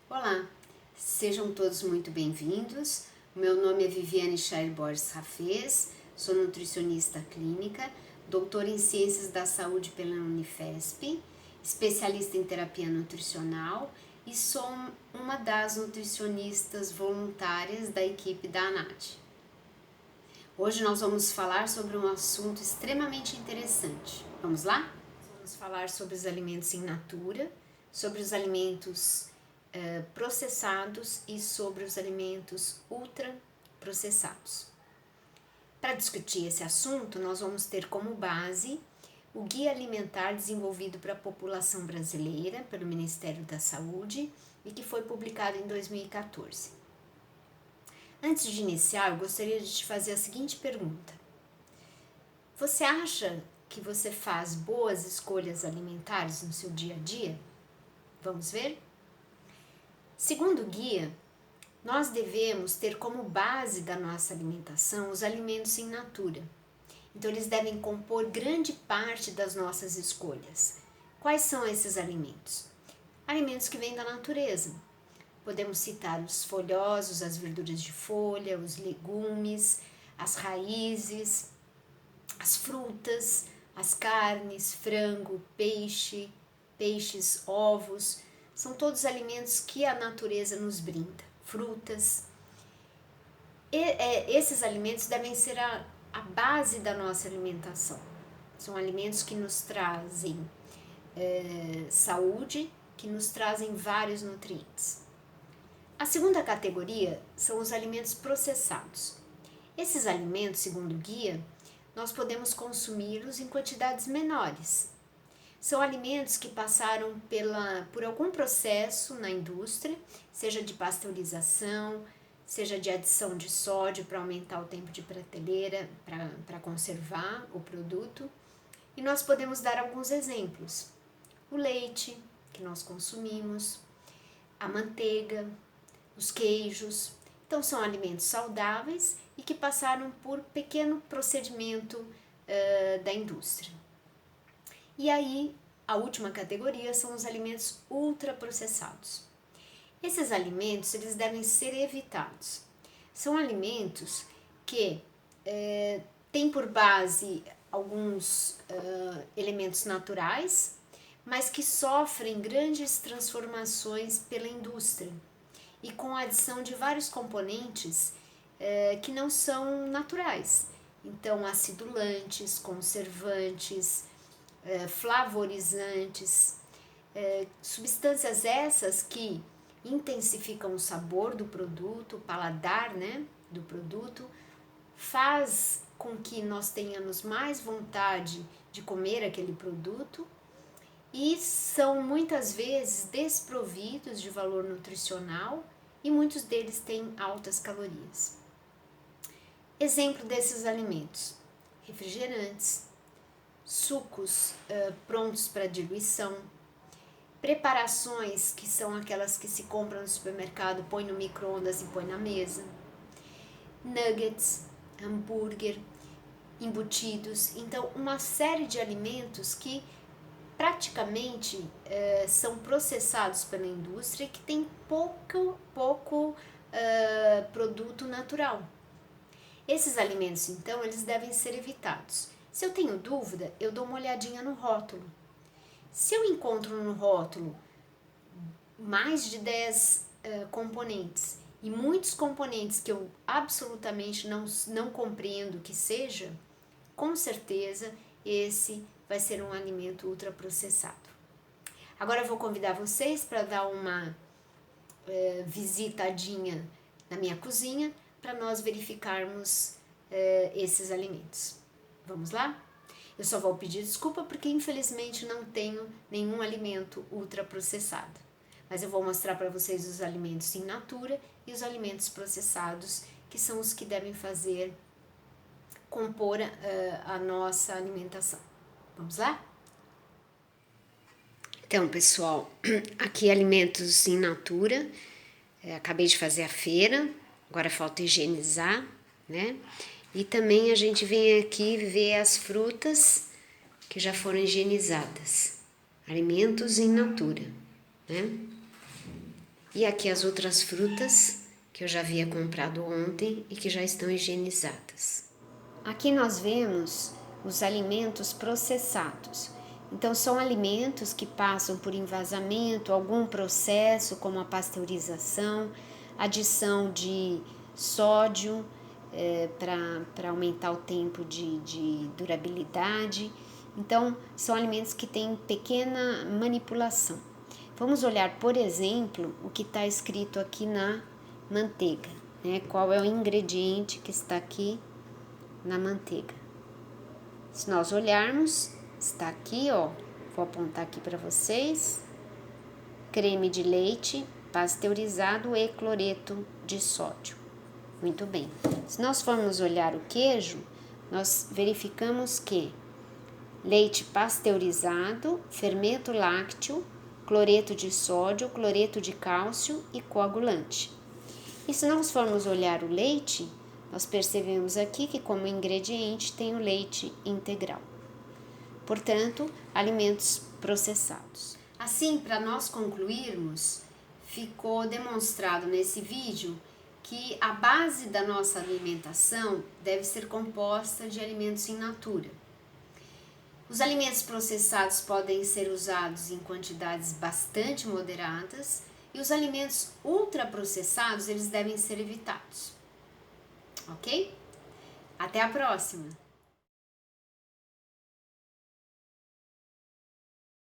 Olá, sejam todos muito bem-vindos. Meu nome é Viviane Chair Borges Rafez, sou nutricionista clínica, doutora em Ciências da Saúde pela Unifesp, especialista em terapia nutricional e sou uma das nutricionistas voluntárias da equipe da ANAT. Hoje nós vamos falar sobre um assunto extremamente interessante. Vamos lá? Vamos falar sobre os alimentos in natura, sobre os alimentos processados e sobre os alimentos ultraprocessados. Para discutir esse assunto, nós vamos ter como base o Guia Alimentar desenvolvido para a população brasileira pelo Ministério da Saúde e que foi publicado em 2014. Antes de iniciar, eu gostaria de te fazer a seguinte pergunta: você acha que você faz boas escolhas alimentares no seu dia a dia? Vamos ver? Segundo o guia, nós devemos ter como base da nossa alimentação os alimentos in natura. Então, eles devem compor grande parte das nossas escolhas. Quais são esses alimentos? Alimentos que vêm da natureza. Podemos citar os folhosos, as verduras de folha, os legumes, as raízes, as frutas, as carnes, frango, peixes, ovos. São todos alimentos que a natureza nos brinda, frutas. Esses alimentos devem ser a base da nossa alimentação. São alimentos que nos trazem saúde, que nos trazem vários nutrientes. A segunda categoria são os alimentos processados. Esses alimentos, segundo o guia, nós podemos consumi-los em quantidades menores. São alimentos que passaram por algum processo na indústria, seja de pasteurização, seja de adição de sódio para aumentar o tempo de prateleira, para conservar o produto. E nós podemos dar alguns exemplos. O leite, que nós consumimos, a manteiga, os queijos. Então, são alimentos saudáveis e que passaram por pequeno procedimento da indústria. E aí, a última categoria são os alimentos ultraprocessados. Esses alimentos, eles devem ser evitados. São alimentos que têm por base alguns elementos naturais, mas que sofrem grandes transformações pela indústria e com a adição de vários componentes que não são naturais. Então, acidulantes, conservantes, flavorizantes, substâncias essas que intensificam o sabor do produto, o paladar, do produto, faz com que nós tenhamos mais vontade de comer aquele produto e são muitas vezes desprovidos de valor nutricional e muitos deles têm altas calorias. Exemplo desses alimentos: refrigerantes, sucos prontos para diluição, preparações que são aquelas que se compram no supermercado, põe no micro-ondas e põe na mesa, nuggets, hambúrguer, embutidos. Então, uma série de alimentos que praticamente são processados pela indústria e que tem pouco produto natural. Esses alimentos, então, eles devem ser evitados. Se eu tenho dúvida, eu dou uma olhadinha no rótulo. Se eu encontro no rótulo mais de 10 componentes e muitos componentes que eu absolutamente não compreendo que seja, com certeza esse vai ser um alimento ultraprocessado. Agora eu vou convidar vocês para dar uma visitadinha na minha cozinha para nós verificarmos esses alimentos. Vamos lá? Eu só vou pedir desculpa porque infelizmente não tenho nenhum alimento ultraprocessado. Mas eu vou mostrar para vocês os alimentos in natura e os alimentos processados, que são os que devem compor a nossa alimentação. Vamos lá? Então, pessoal, aqui alimentos in natura. Acabei de fazer a feira, agora falta higienizar, né? E também a gente vem aqui ver as frutas que já foram higienizadas. Alimentos in natura, né? E aqui as outras frutas que eu já havia comprado ontem e que já estão higienizadas. Aqui nós vemos os alimentos processados. Então, são alimentos que passam por envasamento, algum processo, como a pasteurização, adição de sódio para aumentar o tempo de durabilidade. Então, são alimentos que têm pequena manipulação. Vamos olhar, por exemplo, o que está escrito aqui na manteiga, né? Qual é o ingrediente que está aqui na manteiga. Se nós olharmos, está aqui, ó, vou apontar aqui para vocês: creme de leite pasteurizado e cloreto de sódio. Muito bem. Se nós formos olhar o queijo, nós verificamos que leite pasteurizado, fermento lácteo, cloreto de sódio, cloreto de cálcio e coagulante. E se nós formos olhar o leite, nós percebemos aqui que como ingrediente tem o leite integral. Portanto, alimentos processados. Assim, para nós concluirmos, ficou demonstrado nesse vídeo que a base da nossa alimentação deve ser composta de alimentos in natura. Os alimentos processados podem ser usados em quantidades bastante moderadas e os alimentos ultraprocessados eles devem ser evitados. Ok? Até a próxima!